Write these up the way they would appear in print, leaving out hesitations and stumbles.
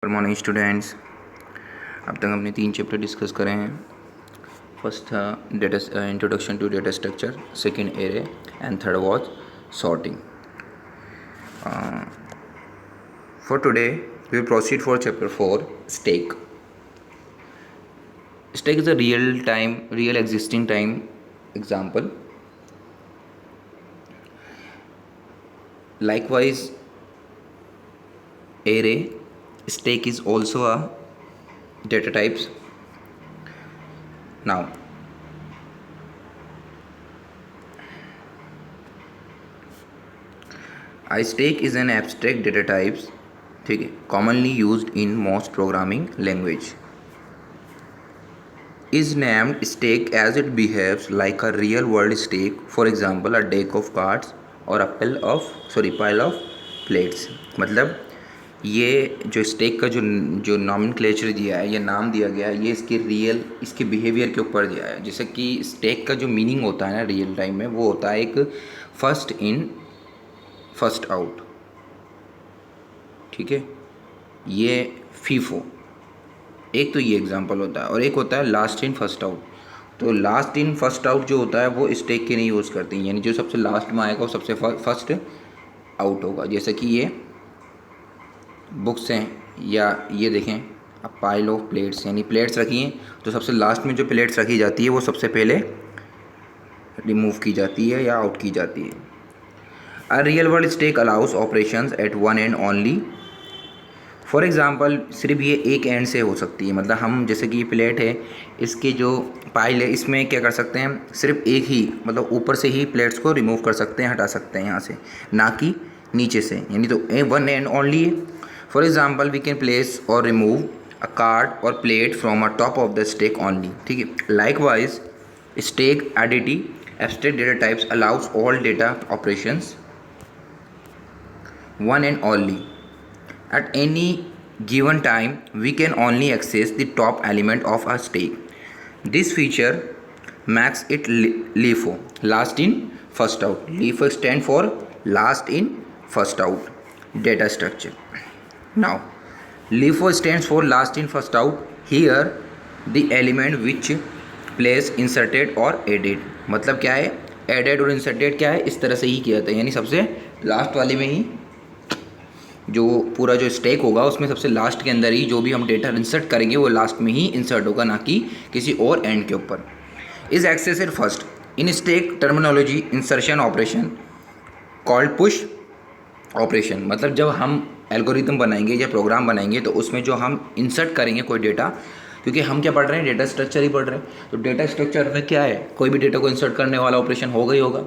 Good morning students. अब तक हमने 3 चैप्टर डिस्कस करे हैं। फर्स्ट था data introduction to data structure, second array and third was sorting. For today we will proceed for chapter 4, stack. Stack is a real existing time example. Likewise, array stack is also a data types. Now a stack is an abstract data types, ठीक है, commonly used in most programming language. Is named stack as it behaves like a real world stack, for example a deck of cards or a pile of plates. मतलब ये जो stake का जो nomenclature दिया है या नाम दिया गया है, ये इसके बिहेवियर के ऊपर दिया है. जैसे कि स्टेक का जो मीनिंग होता है ना रियल टाइम में, वो होता है एक फर्स्ट इन फर्स्ट आउट. ठीक है, ये फीफो एक तो ये एग्जांपल होता है, और एक होता है लास्ट इन फर्स्ट आउट. तो लास्ट इन फर्स्ट आउट जो होता है वो स्टेक के नहीं यूज़ करते हैं, यानी जो सबसे लास्ट में आएगा वो सबसे फर्स्ट आउट होगा. जैसे कि ये बुक्स हैं, या ये देखें अ पाइल ऑफ प्लेट्स, यानी प्लेट्स रखी हैं तो सबसे लास्ट में जो प्लेट्स रखी जाती है वो सबसे पहले रिमूव की जाती है या आउट की जाती है. A real world stack allows operations at one end only. For example सिर्फ ये एक एंड से हो सकती है. मतलब हम जैसे कि ये प्लेट है, इसके जो पाइल है इसमें क्या कर सकते हैं, सिर्फ एक ही, मतलब ऊपर से ही प्लेट्स को रिमूव कर सकते हैं, हटा सकते हैं यहाँ से, ना कि नीचे से, यानी तो वन एंड ओनली है. For example we can place और रिमूव अ कार्ड और plate from a top of the stack only. ठीक है. Likewise stack ADT abstract data types allows all data operations one and only. At any given time, we can only access the top element of a stack. This feature makes it LIFO, last in first out. LIFO stands for last in first out data structure. Now, LIFO stands for last in first out. Here, the element which place inserted or added. मतलब क्या है, added और inserted क्या है, इस तरह से ही किया जाता है. यानी सबसे लास्ट वाले में ही जो पूरा जो स्टेक होगा उसमें सबसे लास्ट के अंदर ही जो भी हम डेटा इंसर्ट करेंगे वो लास्ट में ही इंसर्ट होगा, ना कि किसी और एंड के ऊपर. Is accessed first in stack terminology insertion operation called push operation. मतलब जब हम एल्गोरिथम बनाएंगे या प्रोग्राम बनाएंगे तो उसमें जो हम इंसर्ट करेंगे कोई डेटा, क्योंकि हम क्या पढ़ रहे हैं, डेटा स्ट्रक्चर ही पढ़ रहे हैं, तो डेटा स्ट्रक्चर में क्या है, कोई भी डेटा को इंसर्ट करने वाला ऑपरेशन होगा ही होगा.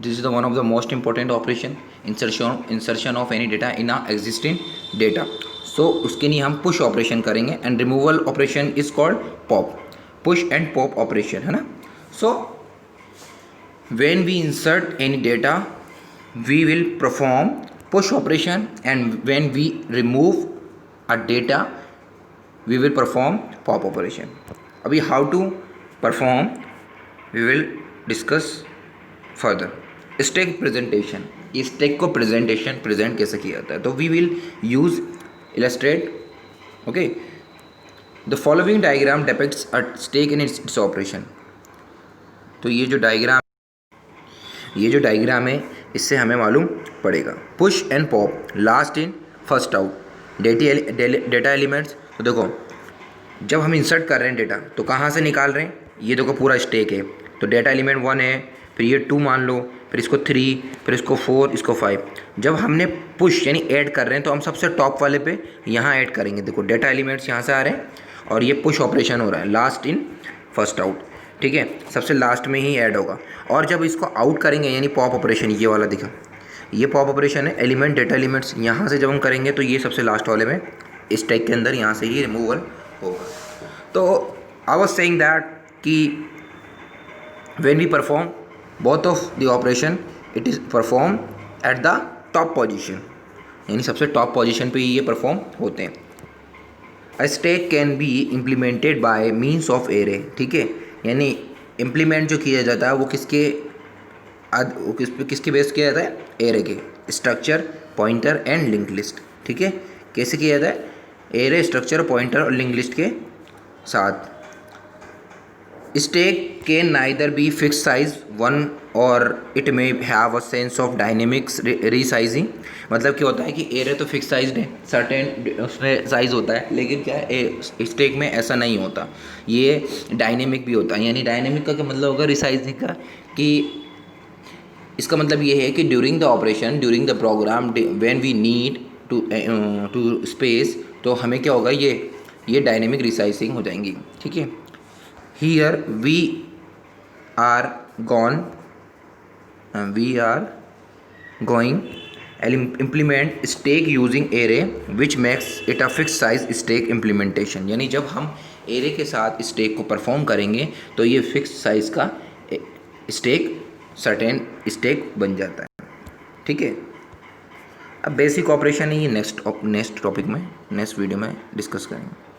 This is the one of the most important operation, insertion of any data in a existing data. So उसके लिए हम push operation करेंगे, and removal operation is called pop, push and pop operation, है ना. So when we insert any data we will perform push operation, and when we remove a data we will perform pop operation. अभी how to perform we will discuss further. Stack presentation, इस stack को present कैसे किया जाता है, तो we will use illustrate. Okay, the following diagram depicts a stack in its operation. तो ये जो डायग्राम है इससे हमें मालूम पड़ेगा. Push and pop, last in first out, data elements. तो देखो जब हम इंसर्ट कर रहे हैं डेटा तो कहाँ से निकाल रहे हैं, ये देखो पूरा स्टेक है, तो डेटा एलिमेंट 1 है, फिर ये 2 मान लो, फिर इसको 3, फिर इसको 4, इसको 5. जब हमने पुश यानी ऐड कर रहे हैं तो हम सबसे टॉप वाले पे यहाँ ऐड करेंगे. देखो डेटा एलिमेंट्स यहाँ से आ रहे हैं और ये पुश ऑपरेशन हो रहा है, लास्ट इन फर्स्ट आउट. ठीक है, सबसे लास्ट में ही ऐड होगा. और जब इसको आउट करेंगे यानी पॉप ऑपरेशन, ये वाला दिखा, ये पॉप ऑपरेशन है. एलिमेंट डेटा एलिमेंट्स यहाँ से जब हम करेंगे तो ये सबसे लास्ट वाले में स्टैक के अंदर यहाँ से ही रिमूवल होगा. तो आई वाज सेइंग दैट कि when we perform both of the operation it is performed at the top position, यानी सबसे टॉप पोजीशन पे ये परफॉर्म होते हैं. A stack can be implemented by means of array. ठीक है, यानी इम्प्लीमेंट जो किया जाता है वो किसके बेस किया जाता है, एरे के. Structure, pointer and link list. ठीक है, कैसे किया जाता है, एरे स्ट्रक्चर पॉइंटर और लिंक लिस्ट के साथ। Stack can neither be fix size one और it may have a sense of dynamics resizing. मतलब क्या होता है कि एरे तो फिक्स साइज है, सर्टेन उसमें साइज होता है, लेकिन क्या है स्टैक में ऐसा नहीं होता, ये डायनेमिक भी होता है। यानी डायनेमिक का क्या मतलब होगा रिसाइजिंग का, कि इसका मतलब ये है कि during the operation, during the program, when we need to space, तो हमें क्या होगा, ये डायनेमिक रिसाइजिंग हो जाएंगी। ठीक है। Here we are going implement stack using array which makes it a fixed size stack implementation। यानी जब हम एरे के साथ स्टैक को परफॉर्म करेंगे तो ये फिक्स साइज का स्टैक, सर्टेन स्टैक बन जाता है। ठीक है। अब बेसिक ऑपरेशन ही नेक्स्ट टॉपिक में, नेक्स्ट वीडियो में डिस्कस करेंगे।